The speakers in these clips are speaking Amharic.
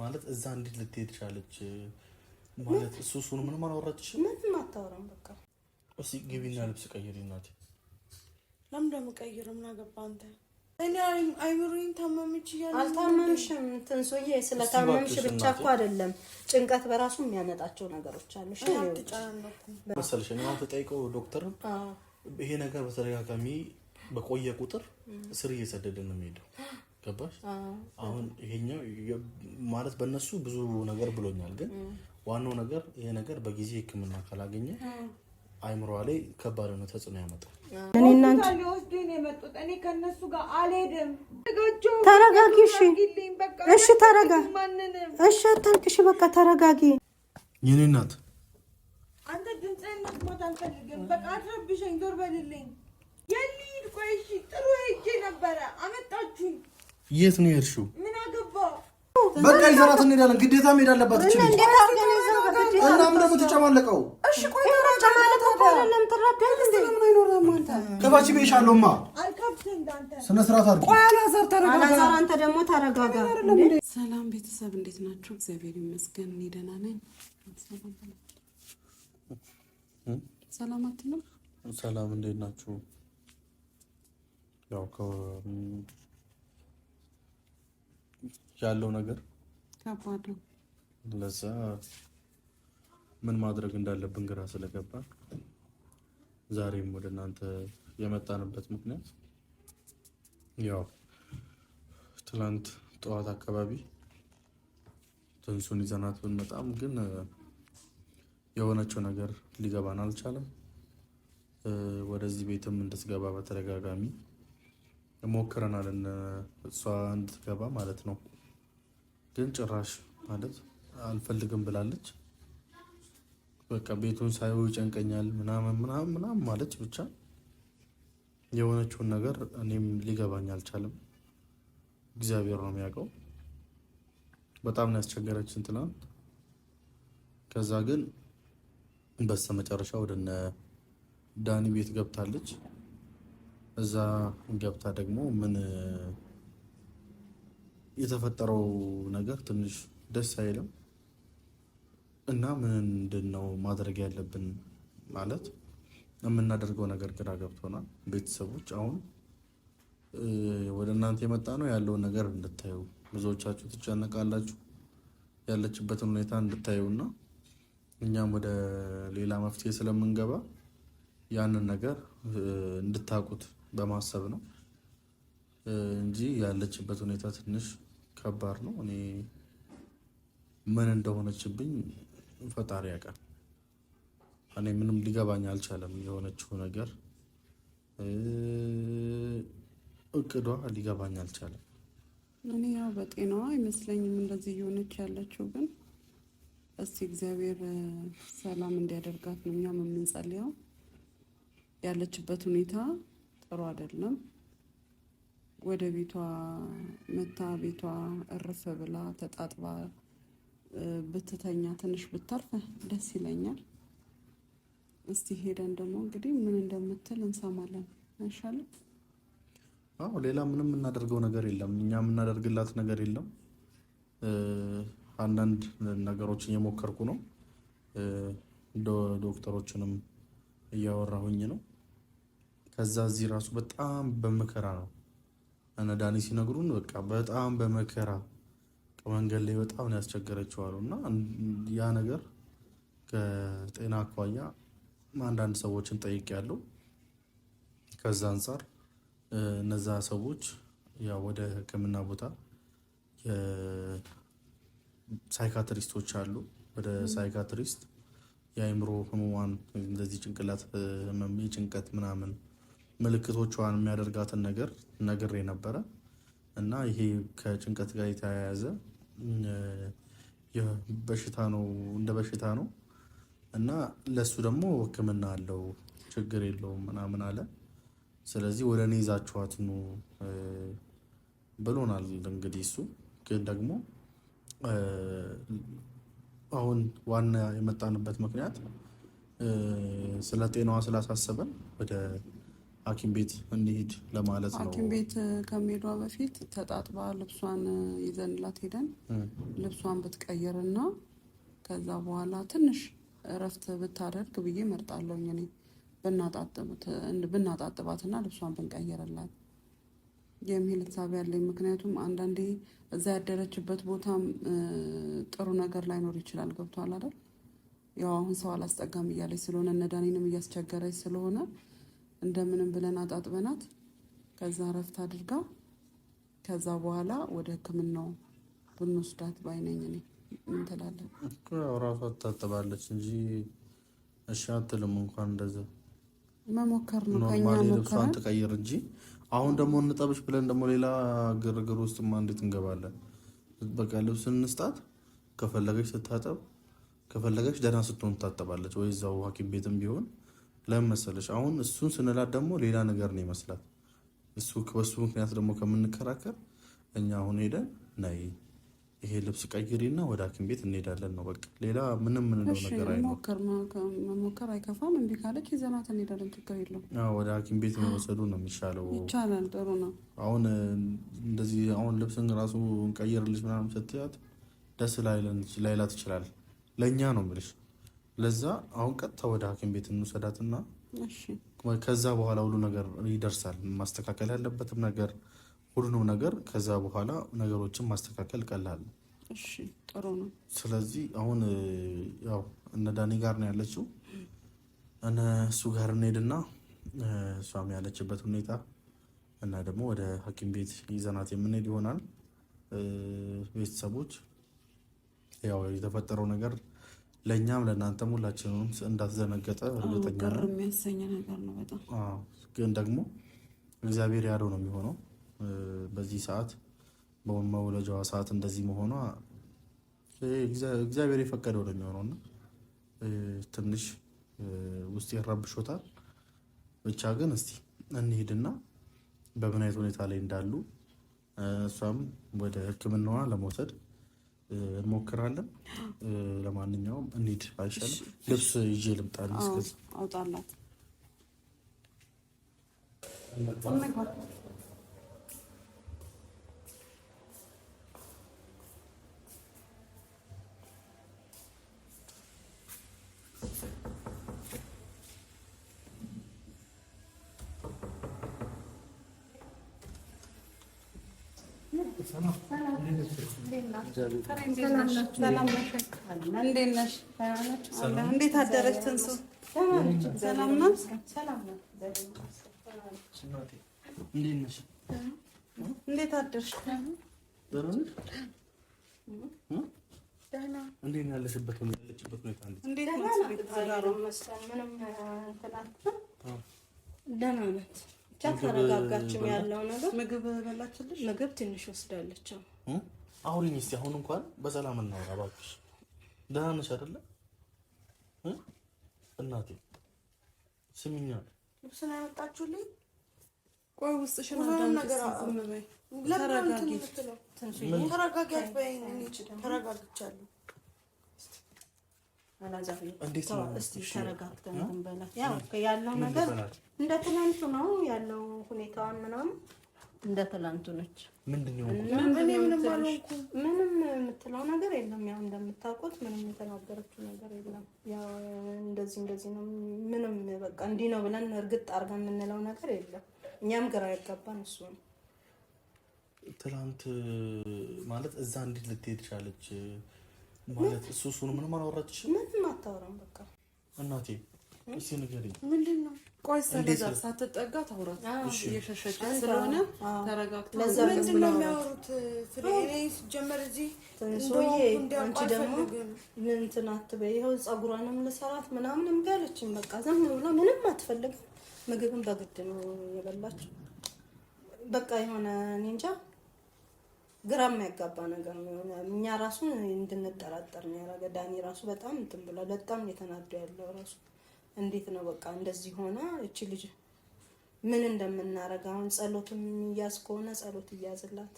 ማለት እዛ እንዴት ልትሄድ ቻለች? ማለት እሱን ምንም አላወራችሽም? ምንም አታወራም። በቃ እስኪ ግቢና ልብስ ቀይሪ እናቴ። ለምን እንደምቀይር ምን አገባ አንተ? እኔ አይምሮዬን ታመምች እያለ አልታመምሽም። ትንሶዬ ስለታመምሽ ብቻ እኮ አይደለም ጭንቀት በራሱ የሚያመጣቸው ነገሮች አሉ። እሺ መሰለሽ እኔ አሁን ተጠይቀው ዶክተር ይሄ ነገር በተደጋጋሚ በቆየ ቁጥር ስር እየሰደደ ነው የሚሄደው። ገባሽ? አሁን ይሄኛው ማለት በእነሱ ብዙ ነገር ብሎኛል፣ ግን ዋናው ነገር ይሄ ነገር በጊዜ ሕክምና ካላገኘ አይምሯ ላይ ከባድ ነው ተጽዕኖ ያመጣል። እኔ እናንተ ሊወስዱኝ ነው የመጡት። እኔ ከነሱ ጋር አልሄድም። ተረጋጊ። እሺ ተረጋጊ። እሺ አታልቅሽ። በቃ ተረጋጊ። የኔ እናት አንተ ድምፅህን መስማት አልፈልግም። በቃ አትረብሸኝ። ዞር በልልኝ። የሊድ ቆይ እሺ፣ ጥሩ ሄጄ ነበረ አመጣችሁኝ። የት ነው የሄድሽው? ምን አገባ? በቃ ይዘራት እንሄዳለን። ግዴታ መሄድ አለባት እቺ ልጅ። እና ምን ደግሞ ተጨማለቀው? እሺ ቆይ ተጨማለቀው አይደለም ተረጋጊ። እንዴ ምን አይኖርም አንተ ከባቺ ቤሻለውማ አልከብሰኝ ዳንተ ስነ ስርዓት አድርጉ። ቆይ አላዛር ተረጋጋ። አላዛር አንተ ደግሞ ተረጋጋ። ሰላም ቤተሰብ እንዴት ናችሁ? እግዚአብሔር ይመስገን እኔ ደህና ነኝ። ሰላም አትልም? ሰላም እንዴት ናችሁ? ያው ያለው ነገር ከባድ ነው። ለዛ ምን ማድረግ እንዳለብን ግራ ስለገባ ዛሬም ወደ እናንተ የመጣንበት ምክንያት ያው ትላንት ጠዋት አካባቢ ትንሱን ይዘናት ብንመጣም ግን የሆነችው ነገር ሊገባን አልቻለም። ወደዚህ ቤትም እንድትገባ በተደጋጋሚ ሞክረናል፣ እሷ እንድትገባ ማለት ነው። ግን ጭራሽ ማለት አልፈልግም ብላለች። በቃ ቤቱን ሳይው ይጨንቀኛል ምናምን ማለች። ብቻ የሆነችውን ነገር እኔም ሊገባኝ አልቻለም። እግዚአብሔር ነው የሚያውቀው። በጣም ነው ያስቸገረችን ትናንት። ከዛ ግን በስተመጨረሻ ወደነ ዳኒ ቤት ገብታለች። እዛ ገብታ ደግሞ ምን የተፈጠረው ነገር ትንሽ ደስ አይልም እና ምንድነው ማድረግ ያለብን ማለት የምናደርገው ነገር ግራ ገብቶናል። ቤተሰቦች አሁን ወደ እናንተ የመጣ ነው ያለውን ነገር እንድታዩ፣ ብዙዎቻችሁ ትጨነቃላችሁ፣ ያለችበትን ሁኔታ እንድታዩና እኛም ወደ ሌላ መፍትሄ ስለምንገባ ያንን ነገር እንድታቁት በማሰብ ነው እንጂ ያለችበት ሁኔታ ትንሽ ከባድ ነው። እኔ ምን እንደሆነችብኝ ፈጣሪ ያውቃል። እኔ ምንም ሊገባኝ አልቻለም። የሆነችው ነገር እቅዷ ሊገባኝ አልቻለም። እኔ ያው በጤናዋ አይመስለኝም እንደዚህ የሆነች ያለችው፣ ግን እስቲ እግዚአብሔር ሰላም እንዲያደርጋት ነው እኛም የምንጸልየው። ያለችበት ሁኔታ ጥሩ አይደለም። ወደ ቤቷ መታ ቤቷ እርፍ ብላ ተጣጥባ ብትተኛ ትንሽ ብታርፍ ደስ ይለኛል። እስቲ ሄደን ደግሞ እንግዲህ ምን እንደምትል እንሰማለን። አይሻልም? አዎ ሌላ ምንም የምናደርገው ነገር የለም። እኛ የምናደርግላት ነገር የለም። አንዳንድ ነገሮችን እየሞከርኩ ነው። ዶክተሮችንም እያወራሁኝ ነው። ከዛ እዚህ ራሱ በጣም በመከራ ነው እነ ዳኒ ሲነግሩን፣ በቃ በጣም በመከራ ከመንገድ ላይ በጣም ነው ያስቸገረችው አሉ። እና ያ ነገር ከጤና አኳያ አንዳንድ ሰዎችን ጠይቄያለሁ። ከዛ አንፃር እነዛ ሰዎች ያው ወደ ሕክምና ቦታ ሳይካትሪስቶች አሉ። ወደ ሳይካትሪስት የአእምሮ ህሙማን እንደዚህ ጭንቅላት ህመም፣ ጭንቀት ምናምን ምልክቶቿን የሚያደርጋትን ነገር ነግሬ ነበረ እና ይሄ ከጭንቀት ጋር የተያያዘ በሽታ ነው፣ እንደ በሽታ ነው እና ለሱ ደግሞ ህክምና አለው፣ ችግር የለውም ምናምን አለ። ስለዚህ ወደ እኔ ይዛችኋት ኑ ብሎናል። እንግዲህ እሱ ግን ደግሞ አሁን ዋና የመጣንበት ምክንያት ስለ ጤናዋ ስላሳሰበን ወደ ሐኪም ቤት እንሂድ ለማለት ነው። ሐኪም ቤት ከመሄዷ በፊት ተጣጥባ ልብሷን ይዘንላት ሄደን ልብሷን ብትቀይርና ከዛ በኋላ ትንሽ እረፍት ብታደርግ ብዬ መርጣለሁ። እኔ ብናጣጥባትና ልብሷን ብንቀይርላት የሚል ሀሳብ ያለኝ። ምክንያቱም አንዳንዴ እዛ ያደረችበት ቦታም ጥሩ ነገር ላይኖር ይችላል። ገብቷል አይደል? ያው አሁን ሰው አላስጠጋም እያለች ስለሆነ እነ ዳኒንም እያስቸገረች ስለሆነ እንደምንም ብለን አጣጥበናት ከዛ እረፍት አድርጋ ከዛ በኋላ ወደ ሕክምናው ብንወስዳት ባይነኝ። እኔ ምን ትላለህ? ራሷ ታጥባለች እንጂ እሺ አትልም። እንኳን እንደዛ መሞከር ነው ከኛ ኖርማሊ ሞከረ ልብሷን ትቀይር እንጂ አሁን ደግሞ እንጠብሽ ብለን ደግሞ ሌላ ግርግር ውስጥማ እንዴት እንገባለን? በቃ ልብስ እንስጣት፣ ከፈለገች ስታጠብ፣ ከፈለገች ደህና ስትሆን ታጠባለች። ወይ እዛው ሐኪም ቤትም ቢሆን ለምን መሰለሽ አሁን እሱን ስንላት ደግሞ ሌላ ነገር ነው ይመስላል። በሱ ምክንያት ደግሞ ከምንከራከር እኛ አሁን ሄደን ነይ ይሄ ልብስ ቀይሪና ወደ ሐኪም ቤት እንሄዳለን ነው በቃ። ሌላ ምንም ምንለው ነገር አይኖርም። መሞከር አይከፋም። እምቢ ካለች ይዘናት እንሄዳለን፣ ችግር የለውም። ወደ ሐኪም ቤት መወሰዱ ነው የሚሻለው። ይቻላል፣ ጥሩ ነው። አሁን እንደዚህ አሁን ልብስን ራሱ እንቀይርልሽ ምናምን ስትያት ደስ ላይላት ይችላል። ለእኛ ነው የምልሽ። ለዛ አሁን ቀጥታ ወደ ሐኪም ቤት እንውሰዳትና ከዛ በኋላ ሁሉ ነገር ይደርሳል። ማስተካከል ያለበትም ነገር ሁሉንም ነገር ከዛ በኋላ ነገሮችን ማስተካከል ቀላል። እሺ ጥሩ ነው። ስለዚህ አሁን ያው እነ ዳኒ ጋር ነው ያለችው። እሱ ጋር እንሄድና እሷም ያለችበት ሁኔታ እና ደግሞ ወደ ሐኪም ቤት ይዘናት የምንሄድ ይሆናል። ቤተሰቦች ያው የተፈጠረው ነገር ለእኛም ለእናንተም ሁላችንም እንዳትዘነገጠ እርግጠኛ ነን። የሚያሰኝ ነገር ነው በጣም ግን ደግሞ እግዚአብሔር ያለው ነው የሚሆነው። በዚህ ሰዓት በመውለጃዋ ሰዓት እንደዚህ መሆኗ እግዚአብሔር የፈቀደው ነው የሚሆነውና ትንሽ ውስጥ ይረብሾታል። ብቻ ግን እስቲ እንሂድና በምን አይነት ሁኔታ ላይ እንዳሉ እሷም ወደ ሕክምናዋ ለመውሰድ እንሞክራለን። ለማንኛውም እንሂድ አይሻልም? ልብስ ይዤ ልምጣ። አውጣላት። እንዴት አደረች ትንሱ? ሰላም ነው? እንዴት አደርሽ? እንዴት ያለሽበት ሁኔታ እንዴት ነው? ደህና ናት። ተረጋጋችም ያለው ነገር ምግብ በላችልሽ? ምግብ ትንሽ ወስዳለች። አውሪኝ እስኪ አሁን እንኳን በሰላም እናወራ እባክሽ። ደህና ነሽ አይደለ እናቴ? ስሚኛ፣ ልብስን ያመጣችሁልኝ? ቆይ ውስጥሽን ነገር ተረጋጊያት በይኝ። ተረጋግቻለሁ። እንዴት ነው እስቲ ተረጋግተን እንበላት። ያው ያለው ነገር እንደ ትናንቱ ነው ያለው። ሁኔታዋን ምናምን እንደ ትናንቱ ነች። ምንድነው? ምንም የምትለው ነገር የለም። ያው እንደምታውቁት ምንም የተናገረችው ነገር የለም። ያው እንደዚህ ነው ምንም በቃ እንዲህ ነው ብለን እርግጥ አድርገን የምንለው ነገር የለም። እኛም ግራ ያጋባን እሱ ነው። ትናንት ማለት እዛ እንዴት ልትሄድ ቻለች? ማለት እሱን ምንም አላወራችሽም? ምንም አታወራም። በቃ እናቴ እስኪ ንገሪኝ። ምንድን ነው? ቆይ ሳትጠጋ ታውራት። እየሸሸች ስለሆነ ተረጋግታ ምንድን ነው የሚያወሩት? ሲጀመር እዚህ አንቺ ደግሞ እንትን አትበይ። ይኸው ፀጉሯንም ልሰራት ምናምን እምቢ አለችኝ። በቃ ዝም ብላ ምንም አትፈልግም። ምግብን በግድ ነው የበላችው። በቃ የሆነ እኔ እንጃ ግራ የሚያጋባ ነገር ነው። እኛ ራሱ እንድንጠራጠር ነው ያደረገ። ዳኒ ራሱ በጣም እንትን ብሏል። በጣም የተናዱ ያለው ራሱ እንዴት ነው በቃ እንደዚህ ሆና እቺ ልጅ ምን እንደምናረግ አሁን ጸሎትም እያዝ ከሆነ ጸሎት እያዝላት፣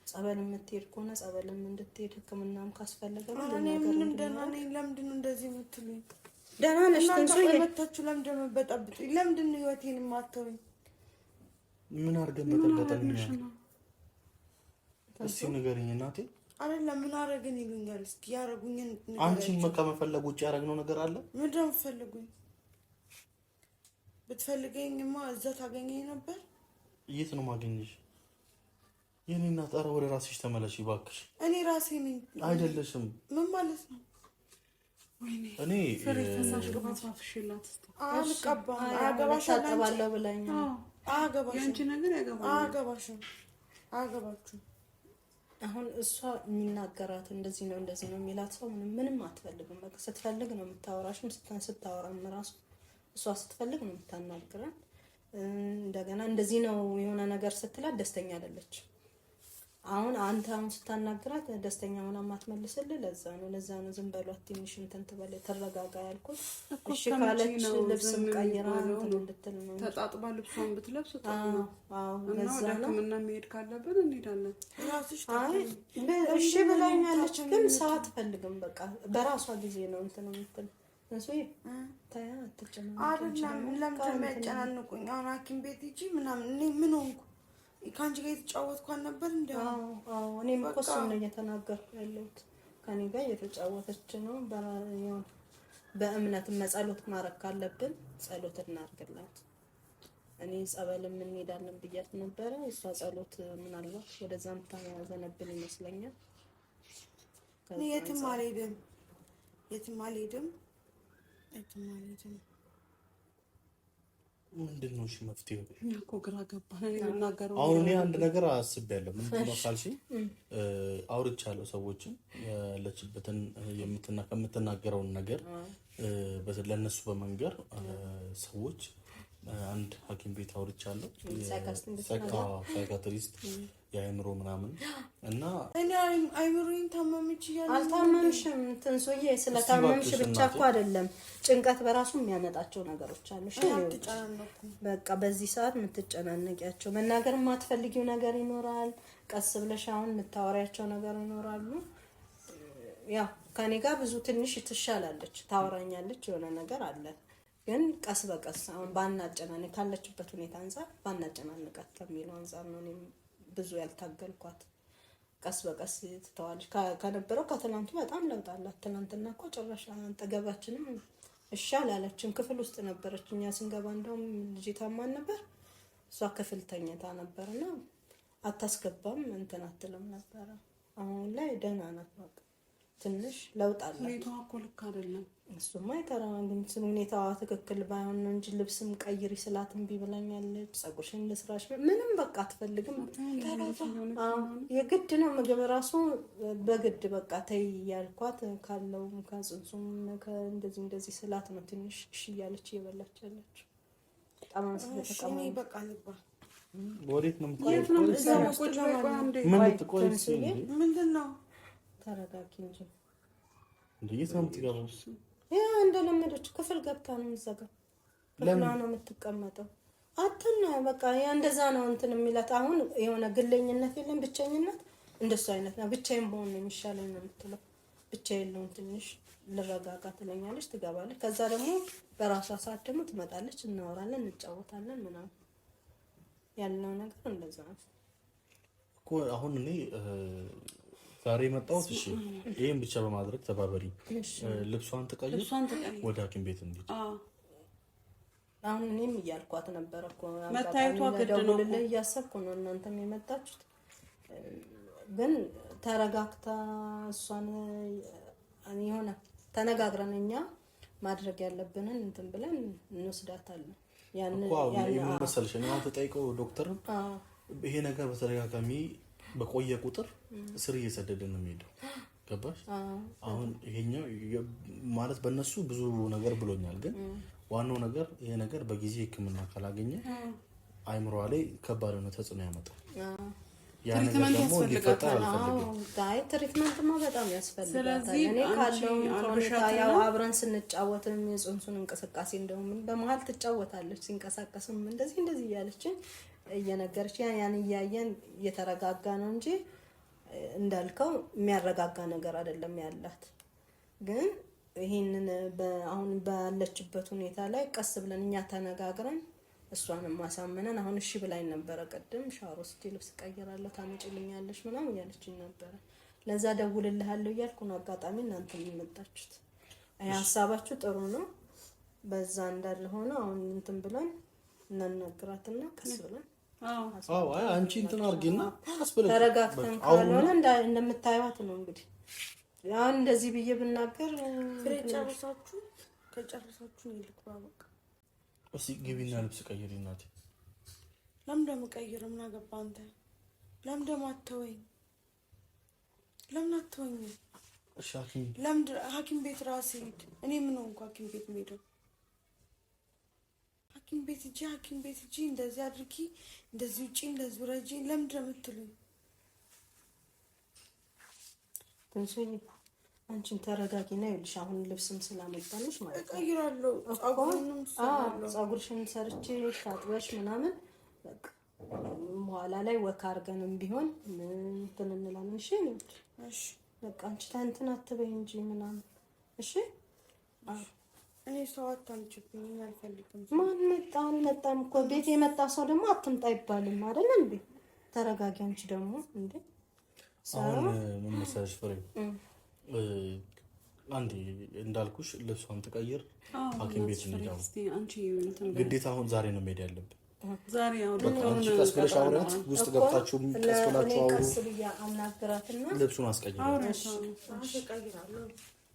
ጸበል የምትሄድ ከሆነ ጸበልም እንድትሄድ፣ ሕክምናም ካስፈለገ ምንም ደህና ነኝ። ለምንድን ነው እንደዚህ የምትሉኝ? ደህና ነሽ ትንሱ? የመታችሁ ለምንድን ነው በጠብጡኝ? ለምንድን ነው ህይወቴን የማተውኝ? ምን አድርገን በጠበጠን? እስኪ ንገሪኝ እናቴ። አይደለም ምን አደረግን ይሉኛል። እስኪ ያደረጉኝን አንቺን ከመፈለግ ውጭ ያደረግነው ነገር አለ? ምንድን ነው የምትፈልጉኝ? ብትፈልገኝማ እዛ ታገኘኝ ነበር። የት ነው ማገኘሽ? የኔ እናት ኧረ ወደ ራስሽ ተመለሽ እባክሽ። እኔ ራሴ ነኝ። አይደለሽም። ምን ማለት ነው? እኔ ፈሳሽ ቅባት አፍሽላት አልቀባም። አያገባሻለሁ ብለኛ። አያገባሽም። ያንቺ ነገር ያገባል። አያገባሽም። አያገባችሁም። አሁን እሷ የሚናገራት እንደዚህ ነው የሚላት ሰው ምንም አትፈልግም። በቃ ስትፈልግ ነው የምታወራሽም ስታወራም ራሱ እሷ ስትፈልግ ነው የምታናግረን። እንደገና እንደዚህ ነው የሆነ ነገር ስትላት ደስተኛ አይደለች። አሁን አንተ ስታናግራት ደስተኛ ሆና ማትመልስልህ ለዛ ነው ዝም በሏት ትንሽ እንትን ትበል ተረጋጋ ያልኩት። እሺ ካለች ልብስም ቀይራ እንትን እንድትል ነው። ተጣጥባ ልብሷን ብትለብስ ነው። ለዛ ነው እና መሄድ ካለብን እንሄዳለን። እሺ ብላኛለች፣ ግን ሰው አትፈልግም። በቃ በራሷ ጊዜ ነው እንትን የምትል እሱ ታያ አትጨናነቅ አይደለም። ለምን የሚያጨናንቁኝ? አሁን ሐኪም ቤት ሂጂ ምናምን እኔ ምን ሆንኩ? ከአንቺ ጋር የተጫወትኩ አልነበር እንዴ? እኔም እኮ እሱን ነው እየተናገርኩ ያለሁት። ከኔ ጋር እየተጫወተች ነው። በእምነት መጸሎት ማድረግ ካለብን ጸሎት እናድርግላት። እኔ ጸበልም እንሄዳለን ብያት ነበረ። እሷ ጸሎት ምናልባት ወደዛም ታያዘነብን ይመስለኛል። የትም አልሄድም። ምንድን ነው እሺ መፍትሄው? እኮ ግራ ገባን። የምናገረው አሁን እኔ አንድ ነገር አስቤያለሁ። ምንድን ነው ካልሽኝ አውርቻለሁ። ሰዎችን ያለችበትን ከምትናገረውን ነገር ለእነሱ በመንገር ሰዎች አንድ ሐኪም ቤት አውርቻለሁ። ሳይካትሪስት የአእምሮ ምናምን እና እኔ አይምሮዬን ታመምች እያለ አልታመምሽም። ትንሶዬ ስለታመምሽ ብቻ እኮ አይደለም ጭንቀት በራሱ የሚያመጣቸው ነገሮች አሉ። በቃ በዚህ ሰዓት የምትጨናነቂያቸው መናገር የማትፈልጊው ነገር ይኖራል። ቀስ ብለሽ አሁን የምታወሪያቸው ነገር ይኖራሉ። ያው ከኔ ጋር ብዙ ትንሽ ትሻላለች፣ ታወራኛለች፣ የሆነ ነገር አለ። ግን ቀስ በቀስ አሁን ባናጨናነቅ ካለችበት ሁኔታ አንፃር ባናጨናነቃት ከሚለው አንፃር ነው እኔም ብዙ ያልታገልኳት። ቀስ በቀስ ትተዋለች። ከነበረው ከትናንቱ በጣም ለውጥ አላት። ትናንትና እኮ ጭራሽ አጠገባችንም እሺ አላለችም። ክፍል ውስጥ ነበረች። እኛ ስንገባ እንደውም ልጅ ታማን ነበር። እሷ ክፍል ተኝታ ነበርና አታስገባም እንትን አትልም ነበረ። አሁን ላይ ደህና ናት። በቃ ትንሽ ለውጥ አለ። ሁኔታዋ እኮ ልክ አይደለም። እሱማ ግን ሁኔታዋ ትክክል ባይሆን ነው እንጂ ልብስም ቀይሪ ስላት እምቢ ብላኛለች። ፀጉርሽን ልስራሽ ምንም በቃ አትፈልግም። የግድ ነው ምግብ ራሱ በግድ በቃ ተይ ያልኳት ካለው ከጽንሱም እንደዚህ ስላት ነው ትንሽ እሺ እያለች እየበላች ያለች። በጣም ስለተቀማኝ በቃ ልባ ወዴት ነው ምንድነው? ተረጋጊ እንጂ እንዴት ነው የምትገባው? እንደለመደች ክፍል ገብታ ነው የምትዘጋው። ለምን ነው የምትቀመጠው? አጥና በቃ እንደዛ ነው እንትን የሚላት። አሁን የሆነ ግለኝነት የለም ብቸኝነት፣ እንደሱ አይነት ነው። ብቻዬን በሆን ነው የሚሻለኝ ነው የምትለው። ብቻዬን ነው ትንሽ ልረጋጋ ትለኛለች፣ ትገባለች። ከዛ ደግሞ በራሷ ሰዓት ደግሞ ትመጣለች፣ እናወራለን፣ እንጫወታለን ምናምን። ያለው ነገር እንደዛ ነው እኮ። አሁን እኔ ዛሬ የመጣሁት እሺ ይሄን ብቻ በማድረግ ተባበሪ። ልብሷን ተቀይር፣ ወደ ሐኪም ቤት እንሂድ። አሁን እኔም እያልኳት ነበር እኮ መታየቷ ግድ ነው እያሰብኩ ነው እናንተም የመጣችሁት። ግን ተረጋግታ እሷን የሆነ ተነጋግረን እኛ ማድረግ ያለብንን እንትን ብለን እንወስዳታለን። ያን መሰልሽ ነው ተጠይቀው ዶክተርን ይሄ ነገር በተደጋጋሚ በቆየ ቁጥር ስር እየሰደደ ነው የሚሄደው። ገባሽ? አሁን ይሄኛው ማለት በእነሱ ብዙ ነገር ብሎኛል። ግን ዋናው ነገር ይሄ ነገር በጊዜ ሕክምና ካላገኘ አይምሮዋ ላይ ከባድ ነው ተጽዕኖ ያመጣል። ያ ነገር ደግሞ እንዲፈጠር አልፈልግም። ትሪትመንትማ በጣም ያስፈልጋታል። እኔ ካለው ሁኔታ ያው አብረን ስንጫወትም የጽንሱን እንቅስቃሴ እንደውም በመሀል ትጫወታለች። ሲንቀሳቀስም እንደዚህ እያለች እየነገረች ያን እያየን እየተረጋጋ ነው እንጂ እንዳልከው የሚያረጋጋ ነገር አይደለም ያላት። ግን ይሄንን አሁን ባለችበት ሁኔታ ላይ ቀስ ብለን እኛ ተነጋግረን እሷንም ማሳመነን አሁን እሺ ብላኝ ነበረ። ቀደም ሻወር ወስጄ ልብስ ቀይራለሁ ታመጪልኛለሽ ምናምን ያለችኝ ነበረ። ለዛ ደውልልሃለሁ እያልኩ ነው አጋጣሚ እናንተ የመጣችሁት። ሀሳባችሁ ጥሩ ነው። በዛ እንዳለ ሆነ አሁን እንትን ብለን እናናግራትና ቀስ ብለን አይ አንቺ እንትን አድርጊና ተረጋግተን ካልሆነ እንደምታዩት ነው እንግዲህ ያን እንደዚህ ብዬ ብናገር ጨርሳችሁ ከጨርሳችሁ ይልኩ በቃ እሺ ግቢና ልብስ ቀይሪ እናቴ። ለምን ደምቀይር ምን አገባ አንተ? ለምን ደማተወኝ? ለምን አትወኝ? እሺ ሐኪም ቤት ራሴ ሄድ። እኔ ምን ሆንኩ ሐኪም ቤት የምሄደው? ሐኪም ቤት ሂጂ እንደዚህ አድርጊ እንደዚህ ውጪ እንደዚህ ወረጂ ለምን ደምትሉኝ? ትንሽዬ አንቺን ተረጋጊና ይልሽ አሁን ልብስም ስላመጣልሽ ማለት ነው እቀይራለሁ። ጸጉርሽን ሰርቼ ታጥበሽ ምናምን በቃ በኋላ ላይ ወክ አድርገንም ቢሆን እንትን እንላለን። እሺ በቃ አንቺ እንትን አትበይ እንጂ ምናምን እሺ። እኔ ሰው አታምጪብኝ አልፈልግም። ማን መጣ አልመጣም እኮ ቤት የመጣ ሰው ደግሞ አትምጣ አይባልም አይደል እንዴ? ተረጋጊ አንቺ ደግሞ እንዴ። አሁን ምን መሰለሽ ፍሬ አንዴ እንዳልኩሽ ልብሷን ትቀይር ሐኪም ቤት እንሄዳው። ግዴታ አሁን ዛሬ ነው መሄድ ያለብን። ዛሬ ያው አንቺ ቀስ ብለሽ አውሪያት ውስጥ ገብታችሁ ቀስ ብላችሁ አውሩ። ቀስ ብያ አናግራትና ልብሱን አስቀይራለሁ። አስቀይራለሁ።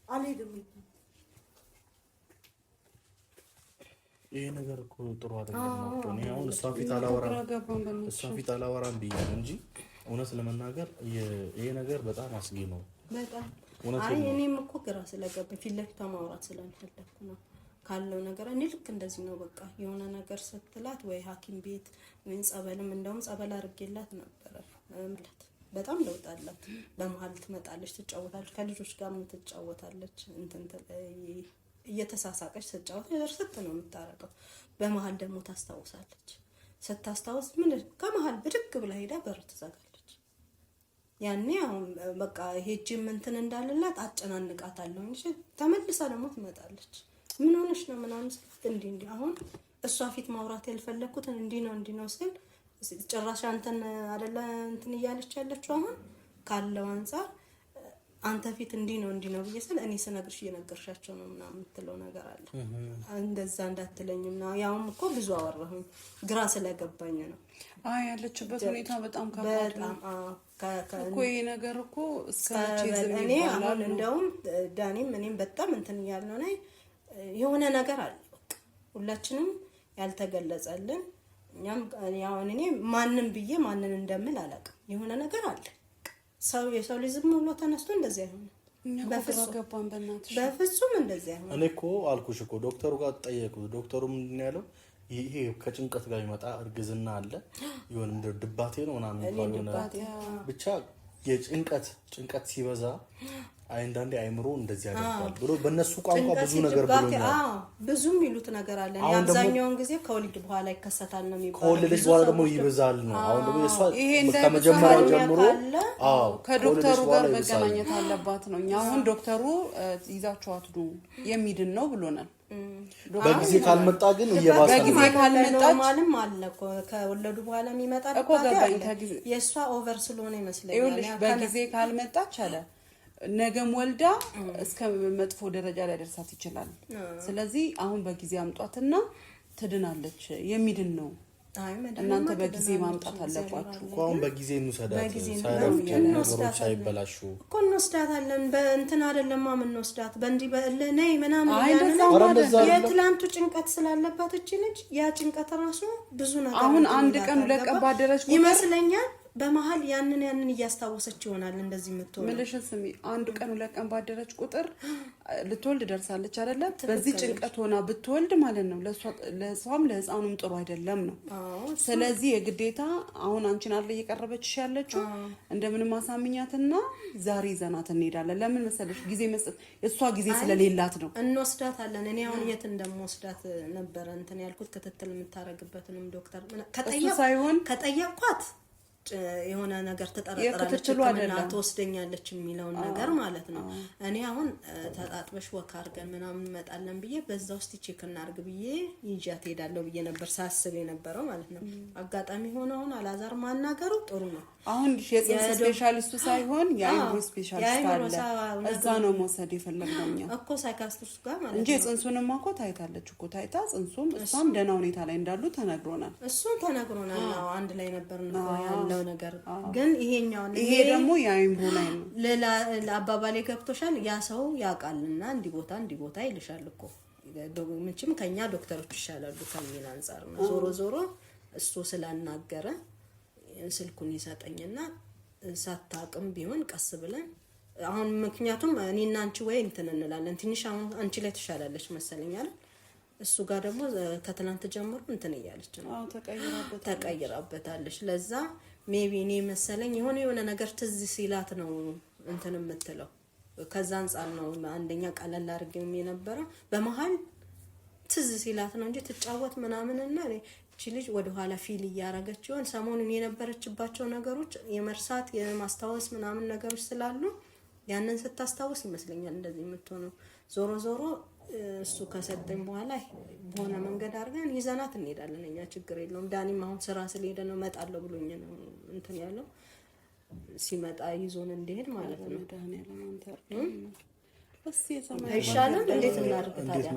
አልሄድም። ይሄ ነገር እኮ ጥሩ አይደለም እኮ ነው። አሁን እሷ ፊት አላወራም ብያለሁ እንጂ እውነት ለመናገር ይሄ ነገር በጣም አስጊ ነው። በጣም አይ እኔም እኮ ግራ ስለገባኝ ፊት ለፊት ማውራት ስላልፈለኩ ነው ካለው ነገር። እኔ ልክ እንደዚህ ነው በቃ የሆነ ነገር ስትላት ወይ ሐኪም ቤት ወይ ጸበልም እንደውም ጸበል አድርጌላት ነበረ እምላት በጣም ለውጥ አላት። በመሀል ትመጣለች፣ ትጫወታለች፣ ከልጆች ጋር ትጫወታለች፣ እንትን እየተሳሳቀች ትጫወት እርሰት ነው የምታረገው። በመሀል ደግሞ ታስታውሳለች። ስታስታውስ ምን ከመሀል ብድግ ብላ ሄዳ በር ትዘጋለች። ያኔ አሁን በቃ ሄጂም እንትን እንዳለላት አጨናንቃታለሁ እንጂ ተመልሳ ደግሞ ትመጣለች። ምን ሆነሽ ነው ምናምን እንዴ አሁን እሷ ፊት ማውራት ያልፈለኩት እንዲህ ነው ስል ጭራሽ አንተን አይደለ እንትን እያለች ያለችው አሁን ካለው አንፃር አንተ ፊት እንዲህ ነው ብዬ ስል እኔ ስነግርሽ እየነገርሻቸው ነው ምናምን የምትለው ነገር አለ። እንደዛ እንዳትለኝም ነው ያውም እኮ ብዙ አወራሁኝ ግራ ስለገባኝ ነው። አይ ያለችበት ሁኔታ በጣም ከባድ ነው እኮ ይሄ ነገር እኮ እስከመቼ ዝም እኔ አሁን እንደውም ዳኒም እኔም በጣም እንትን እያልን ነው የሆነ ነገር አለ በቃ ሁላችንም ያልተገለጸልን እኛም ያው እኔ ማንንም ብዬ ማንንን እንደምል አላውቅም። የሆነ ነገር አለ የሰው ልጅ ዝም ብሎ ተነስቶ እንደዚህ አይሆንም። በፍጹም እንደዚህ አይሆንም። እኔ እኮ አልኩሽ እኮ ዶክተሩ ጋር ጠየቁት። ዶክተሩ ምንድን ያለው ይሄ ከጭንቀት ጋር ይመጣ እርግዝና አለ ይሁን እንደ ድባቴ ነው ምናምን ብቻ የጭንቀት ሲበዛ አንዳንዴ አይምሮ እንደዚህ ያደርጋል ብሎ በእነሱ ቋንቋ ብዙ ነገር ብሎኛል። ብዙ የሚሉት ነገር አለ። አብዛኛውን ጊዜ ከወሊድ በኋላ ይከሰታል ነው የሚባለው። ከወሊድ በኋላ ደግሞ ይበዛል ነው። አሁን ደግሞ የሷ ከመጀመሪያው ጀምሮ ከዶክተሩ ጋር መገናኘት አለባት ነው። እኛ አሁን ዶክተሩ ይዛችኋት ነው የሚድን ነው ብሎናል። በጊዜ ካልመጣ ግን እየባሰ ነው። በጊዜ ካልመጣ ማለም አለ እኮ ከወለዱ በኋላ የሚመጣ የሷ ኦቨር ስለሆነ ይመስለኛል። በጊዜ ካልመጣች አለ ነገም ወልዳ እስከ መጥፎ ደረጃ ላይ ደርሳት ይችላል። ስለዚህ አሁን በጊዜ አምጧትና ትድናለች። የሚድን ነው። እናንተ በጊዜ ማምጣት አለባችሁ። አሁን በጊዜ እንውሰዳት ሳይረፍት ሳይበላሹ እኮ እንወስዳታለን። በእንትን አይደለም የምንወስዳት በእንዲህ በእለኔ ምናምን የትላንቱ ጭንቀት ስላለባት እቺ ልጅ ያ ጭንቀት ራሱ ብዙ ነገር አሁን አንድ ቀን ለቀባ ደረጃ ይመስለኛል። በመሃል ያንን እያስታወሰች ይሆናል እንደዚህ የምትሆነው። ምልሽን ስሚ አንድ ቀን ለቀን ባደረች ቁጥር ልትወልድ ደርሳለች አይደለ? በዚህ ጭንቀት ሆና ብትወልድ ማለት ነው ለሷም ለህፃኑም ጥሩ አይደለም ነው። ስለዚህ የግዴታ አሁን አንቺን አለ እየቀረበችሽ ያለችው እንደምንም ማሳምኛትና ዛሬ ዘናት እንሄዳለን። ለምን መሰለሽ ጊዜ መስጠት እሷ ጊዜ ስለሌላት ነው። እንወስዳታለን። እኔ አሁን የት እንደምወስዳት ነበር እንትን ያልኩት ክትትል የምታረግበትንም ዶክተር ከጠየቅኳት የሆነ ነገር ተጠራጥራለች እና ተወስደኛለች የሚለው ነገር ማለት ነው። እኔ አሁን ተጣጥበሽ ወካ አድርገን ምናምን እንመጣለን ብዬ በዛ ውስጥ ቼክ እናርግ ብዬ ይጃት ሄዳለሁ ብዬ ነበር ሳስብ የነበረው ማለት ነው። አጋጣሚ ሆኖ አሁን አላዛር ማናገሩ ጥሩ ነው። አሁን የጽንስ ስፔሻሊስቱ ሳይሆን የአይምሮ ስፔሻሊስት አለ እዛ ነው መውሰድ የፈለግነው እኛ እኮ ሳይካትሪስት ጋር ማለት ነው እንጂ ጽንሱንም እኮ ታይታለች እኮ ታይታ ጽንሱም እሷም ደህና ሁኔታ ላይ እንዳሉ ተነግሮናል። እሱን ተነግሮናል። አንድ ላይ ነበር ነው ያለው ነገር ግን ይሄ ደግሞ የአይምሮ ላይ ነው። ለአባባሌ ገብቶሻል። ያ ሰው ያውቃልና እንዲህ ቦታ ይልሻል እኮ ምንጭም ከኛ ዶክተሮች ይሻላሉ ከሚል አንፃር ነው። ዞሮ እሱ ስላናገረ ስልኩን ይሰጠኝና ሳታቅም ቢሆን ቀስ ብለን አሁን ምክንያቱም እኔና አንቺ ወይ እንትን እንላለን ትንሽ አሁን አንቺ ላይ ተሻላለች መሰለኝ አይደል? እሱ ጋር ደግሞ ከትናንት ጀምሮ እንትን እያለች ነው ተቀይራበታለች። ለዛ ሜቢ እኔ መሰለኝ የሆነ ነገር ትዝ ሲላት ነው እንትን የምትለው ከዛ አንፃር ነው። አንደኛ ቀለል አድርገም የነበረው በመሃል ትዝ ሲላት ነው እንጂ ትጫወት ምናምንና እቺ ልጅ ወደ ኋላ ፊል እያረገች ይሆን ሰሞኑን የነበረችባቸው ነገሮች የመርሳት የማስታወስ ምናምን ነገሮች ስላሉ ያንን ስታስታውስ ይመስለኛል እንደዚህ የምትሆነው። ዞሮ እሱ ከሰጠኝ በኋላ በሆነ መንገድ አድርገን ይዘናት እንሄዳለን። እኛ ችግር የለውም። ዳኒም አሁን ስራ ስለሄደ ነው እመጣለሁ ብሎኝ ነው እንትን ያለው ሲመጣ ይዞን እንደሄድ ማለት ነው። ዳኒ ያለማንተር አይሻልም? እንዴት እናድርግ ታዲያ?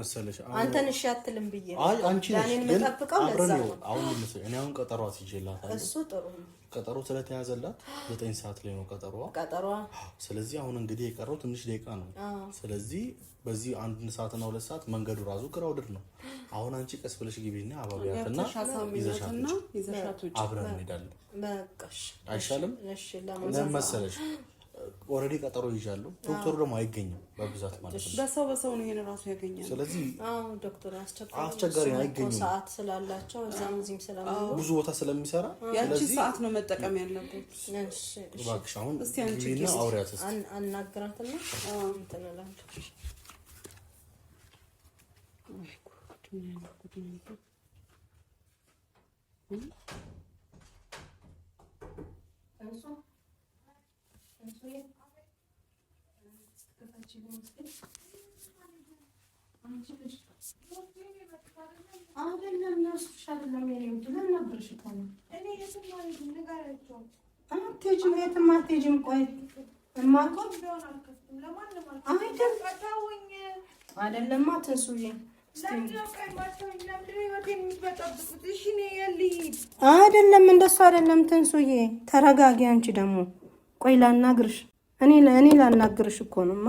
አንተን እሺ አትልም ብዬ አይ አንቺ ዳኒን መጠብቀው ለዛ ነው። አሁን እኔ አሁን ቀጠሮ አስይዤላታለሁ። እሱ ጥሩ ነው። ቀጠሮ ስለተያዘላት 9 ሰዓት ላይ ነው ቀጠሮዋ። ስለዚህ አሁን እንግዲህ የቀረው ትንሽ ደቂቃ ነው። ስለዚህ በዚህ 1 ሰዓትና 2 ሰዓት መንገዱ ራሱ ክራውድድ ነው። አሁን አንቺ ቀስ ብለሽ ግቢና አባቢያትና ይዘሻት አብረን እንሄዳለን። በቃሽ አይሻልም? እሺ ለምን መሰለሽ ኦሬዲ ቀጠሮ ይዣለሁ። ዶክተሩ ደግሞ አይገኝም በብዛት ማለት ነው። በሰው ነው ይሄን ራሱ ያገኛል። ስለዚህ ዶክተር አስቸጋሪ አይገኝም። ሰዓት ስላላቸው እዛም ስለሚሉ ብዙ ቦታ ስለሚሰራ ያቺ ሰዓት ነው መጠቀም ያለበት። እሺ እባክሽ አሁን እስቲ አንቺ ጊዜና አውሪያት እስቲ አናግራትና እንትን እላለሁ። ወይ ጉድ ነው። አትሄጂም ቆይ አይደለማ ትንሱዬ አይደለም እንደሱ አይደለም ትንሱዬ ተረጋጊ። አንቺ ደግሞ ቆይ ላናግርሽ። እኔ ላናግርሽ እኮ ነውማ።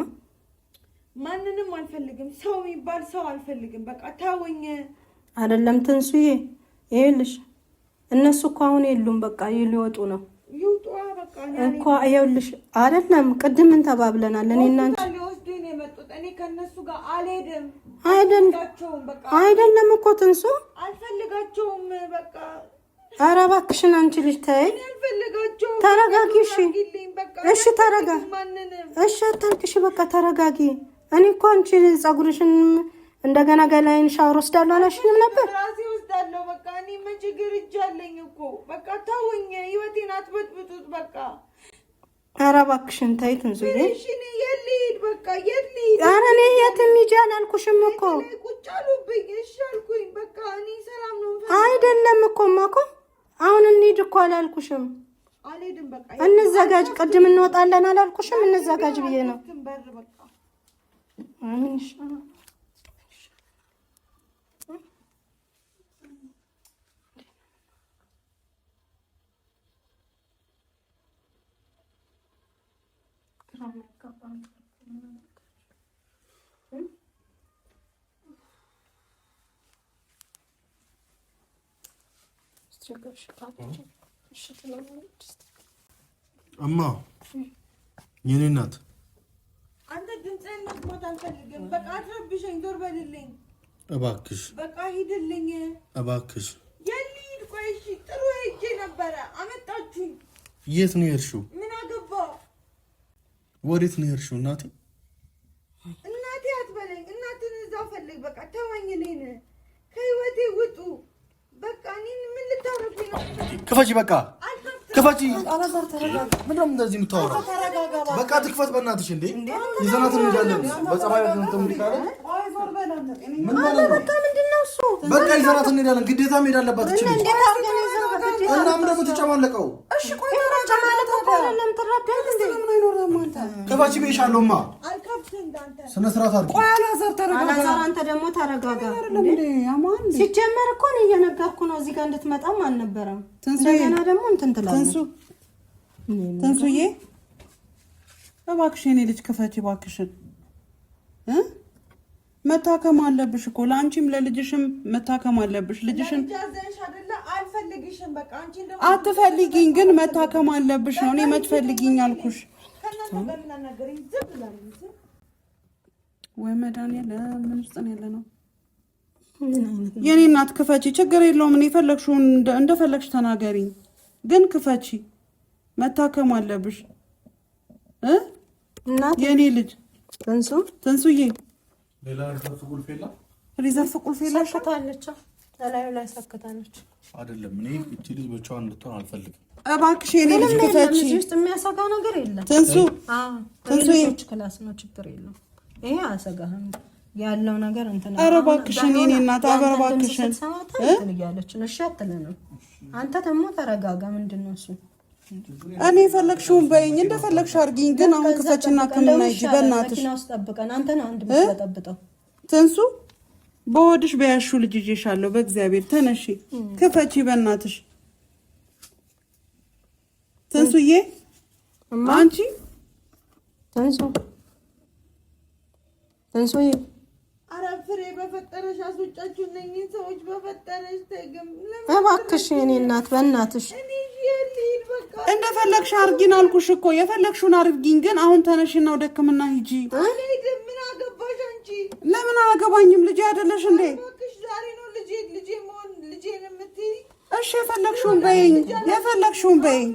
ማንንም አልፈልግም። ሰው የሚባል ሰው አልፈልግም። በቃ ታወኝ። አይደለም ትንሱዬ ይኸውልሽ እነሱ እኮ አሁን የሉም። በቃ ሊወጡ ነው። ይውጡ በቃ እኮ ይኸውልሽ አይደለም ቅድም ምን ተባብለናል? እኔና አንቺ ሊወስዱኝ የመጡት እኔ ከነሱ ጋር አልሄድም። አይደለም እኮ ትንሱ አልፈልጋቸውም። በቃ ኧረ እባክሽን አንቺ ልጅ ተይ፣ ተረጋጊ። እሺ ተረጋጊ። እሺ አታልቅሽ፣ በቃ ተረጋጊ። እኔ እኮ አንቺ ፀጉርሽን እንደገና ገላይን ሻወር ወስዳለሁ አላልሽኝም ነበር? ራሴ ወስዳለሁ። በቃ እኔ መችግር እጃለኝ እኮ በቃ ታውኝ። ህይወቴን አትበጥብጡት በቃ። ኧረ እባክሽን ተይ ትንሱዬ። እሺ እኔ የልሂድ በቃ የልሂድ። ኧረ እኔ የትም ሂጂ አላልኩሽም እኮ። ቁጭ አሉብኝ። እሺ አልኩኝ በቃ እኔ ሰላም ነው። አይደለም እኮማ እኮ አሁን እንሂድ እኮ አላልኩሽም? አልሄድም በቃ እንዘጋጅ። ቅድም እንወጣለን አላልኩሽም? እንዘጋጅ ብዬ ነው። በር በቃ አሜን ይሻላል። እማ የኔ እናት አንተ ድምፅህን መስማት አልፈልግም። በቃ አትረብሸኝ። ዞር በልልኝ እባክሽ። በቃ ሂድልኝ እባክሽ። የልሂድ። ቆይ እሺ ጥሩ ሄጄ ነበረ አመጣችሁኝ። የት ነው የሄድሽው? ምን አገባው? ወዴት ነው የሄድሽው? እናቴ አትበለኝ። እናትን እዛው ፈልግ። በቃ ተወኝ። እኔን ከህይወቴ ውጡ። በቃ እኔን ምን ልታረጉኝ ነው? ክፈቺ በቃ። አልከፍትም ክፈቺ። ምንድነው እንደዚህ የምታወራው? በቃ ትክፈት በእናትሽ። እንዴ ይዘናት እንሄዳለን። በጸባይ እንትን ካለ ምን ማለት ነው? በቃ ይዘናት እንሄዳለን። ግዴታ መሄድ አለባት እቺ ልጅ። እና ምን ደግሞ ተጨማለቀው? እሺ ቆይ ክፈቺ ብዬሻለሁማ። ስነ ስርዓት አድርጊ። ቆይ አላዛር አንተ ደግሞ ተረጋጋ። ሲጀመር እኮ ነው እየነገርኩ ነው። እዚህ ጋር እንድትመጣም አልነበረም። እንደገና ደግሞ እንትን ትላለች። ትንሱዬ እባክሽ የኔ ልጅ ክፈቺ እባክሽን። መታከም አለብሽ እኮ ለአንቺም ለልጅሽም መታከም አለብሽ። ልጅሽን አትፈልጊኝ ግን መታከም አለብሽ ነው። እኔ መች ፈልጊኝ አልኩሽ? ወይ መድኃኒዓለም ምን ውስጥ ነው ያለ ነው? የኔ እናት ክፈቺ፣ ችግር የለውም። እኔ የፈለግሽውን እንደፈለግሽ ተናገሪኝ፣ ግን ክፈቺ። መታከም አለብሽ የኔ ልጅ። ትንሱዬ ሌላ ሪዘርቭ ቁልፍ የለም? ሪዘርቭ ቁልፍ የለም? ሰክታለች፣ ተላዩ ላይ ሰክታለች። አይደለም እኔ እቺ ልጅ ብቻዋን እንድትሆን አልፈልግም። እባክሽ የኔ ልጅ ክፈቺ። እዚህ ውስጥ የሚያሰጋ ነገር የለም። ትንሱ ልጆች ክላስ ነው፣ ችግር የለም። ይሄ አያሰጋህም ያለው ነገር እንትን። ኧረ እባክሽን የኔ እናት፣ ኧረ እባክሽን እያለች ነው። እሺ አትለንም። አንተ ደግሞ ተረጋጋ። ምንድን ነው እሱ? እኔ የፈለግሽውን በይኝ፣ እንደፈለግሽ አድርጊኝ፣ ግን አሁን ክፈችና ሕክምና ሂጂ በእናትሽ። መኪና ውስጥ ጠብቀን አንተ ነው አንድ የምትበጠብጠው። ትንሱ በሆድሽ በያሹ ልጅ ይዤሻለሁ። በእግዚአብሔር ተነሺ፣ ክፈቺ በእናትሽ። ትንሱዬ አንቺ ትንሱዬ ኧረ ፍሬ በፈጠረሽ አስወጫችሁ እነኝህን ሰዎች በፈጠረሽ ተግም። እባክሽ የኔ እናት በእናትሽ እንደፈለግሽ አድርጊን አልኩሽ እኮ። የፈለግሽውን አድርጊኝ፣ ግን አሁን ተነሽና ወደ ሕክምና ሂጂ። ምን አገባሽ አንቺ? ለምን አላገባኝም? ልጄ አይደለሽ እንዴ? እባክሽ ዛሬ ነው ልጄ መሆን ልጄን የምትይ? እሺ የፈለግሽውን በይኝ፣ የፈለግሽውን በይኝ።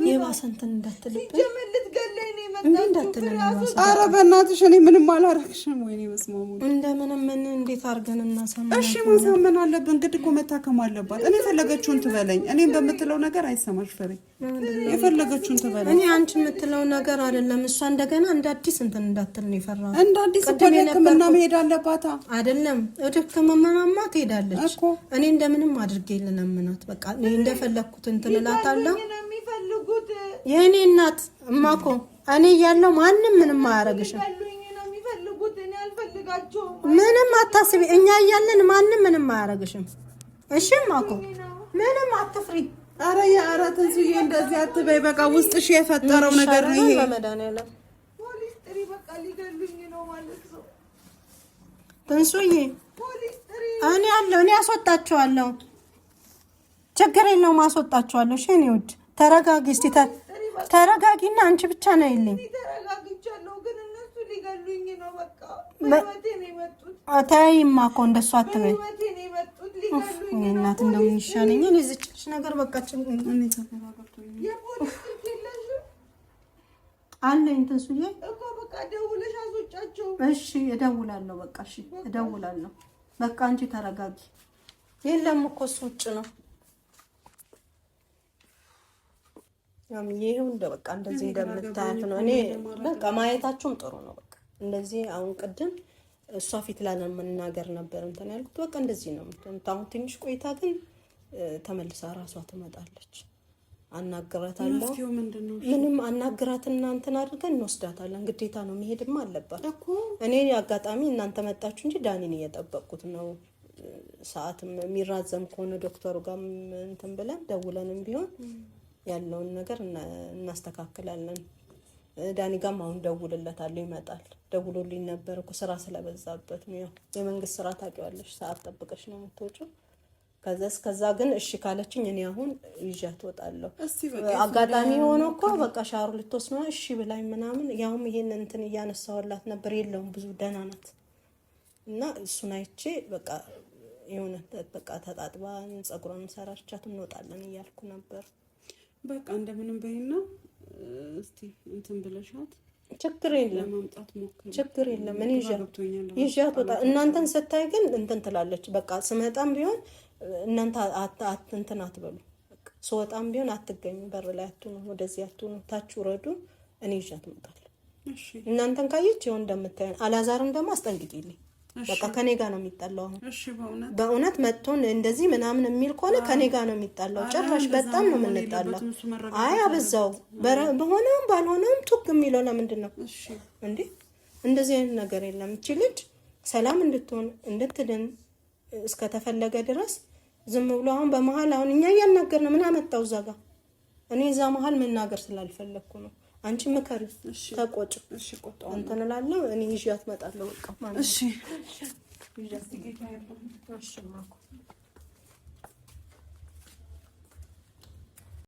የባሰ እንትን እንዳትልብኝ ልትገለኝ ነው የመጣችው። ኧረ በእናትሽ እኔ ምንም አላረግሽም። ወይኔ በስመ አብ። እንደምንም ምን እንዴት አድርገን እናሳምናለን? እሺ ማሳመን አለብን። ግድ እኮ መታከም አለባት። እኔ የፈለገችውን ትበለኝ። እኔም በምትለው ነገር አይሰማሽ ፍሬ። የፈለገችውን ትበለኝ። እኔ አንቺ የምትለው ነገር አይደለም። እሷ እንደገና እንደ አዲስ እንትን እንዳትል ነው የፈራሁት። እንደ አዲስ ወደ ሕክምና መሄድ አለባታ። አይደለም ወደ ሕክምናማ ትሄዳለች። እኔ እንደምንም አድርጌ ልለምናት። በቃ እኔ እንደፈለኩት እንትን እላታለሁ። የእኔ እናት እማኮ እኔ እያለሁ ማንም ምንም አያረግሽም። ምንም አታስቢ። እኛ እያለን ማንም ምንም አያረግሽም። እሺ እማኮ ምንም አትፍሪ። ኧረ ኧረ ትንሱዬ እንደዚህ አትበይ። በቃ ውስጥሽ የፈጠረው ነገር ነው ይሄ። በመድኃኒዓለም ትንሱዬ እኔ አለሁ፣ እኔ አስወጣቸዋለሁ። ችግር የለውም አስወጣቸዋለሁ። እሺ እኔ ውድ ተረጋጊ። እስቲ ተረጋጊና አንቺ ብቻ ነው ይልኝ። ተይማ እኮ እንደሱ አትበይ። እናት እንደው ይሻለኛል የዚህች ነገር በቃችን አለኝ። ትንሱዬ እሺ እደውላለሁ። በቃ እሺ እደውላለሁ። በቃ አንቺ ተረጋጊ። የለም እኮ እሱ ውጭ ነው። ይሄው እንደ በቃ እንደዚህ እንደምታያት ነው። እኔ በቃ ማየታችሁም ጥሩ ነው። በቃ እንደዚህ አሁን ቅድም እሷ ፊት ላለመናገር ነበር እንትን ያልኩት። በቃ እንደዚህ ነው። አሁን ትንሽ ቆይታ ግን ተመልሳ ራሷ ትመጣለች። አናግራታለሁ። ምንም አናግራትና እንትን አድርገን እንወስዳታለን። ግዴታ ነው መሄድማ አለባት እኮ። እኔ አጋጣሚ እናንተ መጣችሁ እንጂ ዳኒን እየጠበቅኩት ነው። ሰዓትም የሚራዘም ከሆነ ዶክተሩ ጋር እንትን ብለን ደውለንም ቢሆን ያለውን ነገር እናስተካክላለን። ዳኒ ጋርም አሁን ደውልለታለሁ፣ ይመጣል። ደውሎልኝ ነበር እኮ ስራ ስለበዛበት ነው። ያው የመንግስት ስራ ታውቂዋለሽ፣ ሰዓት ጠብቀሽ ነው የምትወጪው። ከዛ ግን እሺ ካለችኝ እኔ አሁን ይዣት እወጣለሁ። አጋጣሚ ሆኖ እኮ በቃ ሻወር ልትወስድ ነው እሺ ብላኝ ምናምን ያውም ይሄን እንትን እያነሳሁላት ነበር። የለውም ብዙ ደህና ናት። እና እሱን አይቼ በቃ የሆነ በቃ ተጣጥባ ፀጉሯን ሰራቻት እንወጣለን እያልኩ ነበር። በቃ እንደምንም በይና እስቲ እንትን ብለሻት ችግር የለም ለማምጣት ሞክሪ። ችግር የለም እኔ ይዣት ወጣ። እናንተን ስታይ ግን እንትን ትላለች። በቃ ስመጣም ቢሆን እናንተ እንትን አትበሉ። ስወጣም ቢሆን አትገኙ፣ በር ላይ አትሁኑ፣ ወደዚህ አትሁኑ፣ ታች ውረዱ፣ እኔ ይዣት እመጣለሁ። እሺ እናንተን ካየች ይሁን እንደምታዩን። አላዛርም ደግሞ አስጠንቅቂልኝ። በቃ ከኔ ጋር ነው የሚጣለው አሁን። እሺ በእውነት መጥቶን እንደዚህ ምናምን የሚል ከሆነ ከኔ ጋር ነው የሚጣለው። ጭራሽ በጣም ነው የምንጣለው። አይ አበዛው። በሆነውም ባልሆነውም ቱግ የሚለው ለምንድን ነው እንዴ? እንደዚህ አይነት ነገር የለም። እቺ ልጅ ሰላም እንድትሆን እንድትድን እስከተፈለገ ድረስ ዝም ብሎ አሁን በመሀል አሁን እኛ እያናገርን ምን አመጣው እዛ ጋር? እኔ እዛ መሀል መናገር ስላልፈለኩ ነው። አንቺ ምከሪ፣ ተቆጭ። እሺ ቆጣው እንትን እላለሁ። እኔ ይዣት እመጣለሁ። በቃ ማለት እሺ ይዣት እሺ ማኩ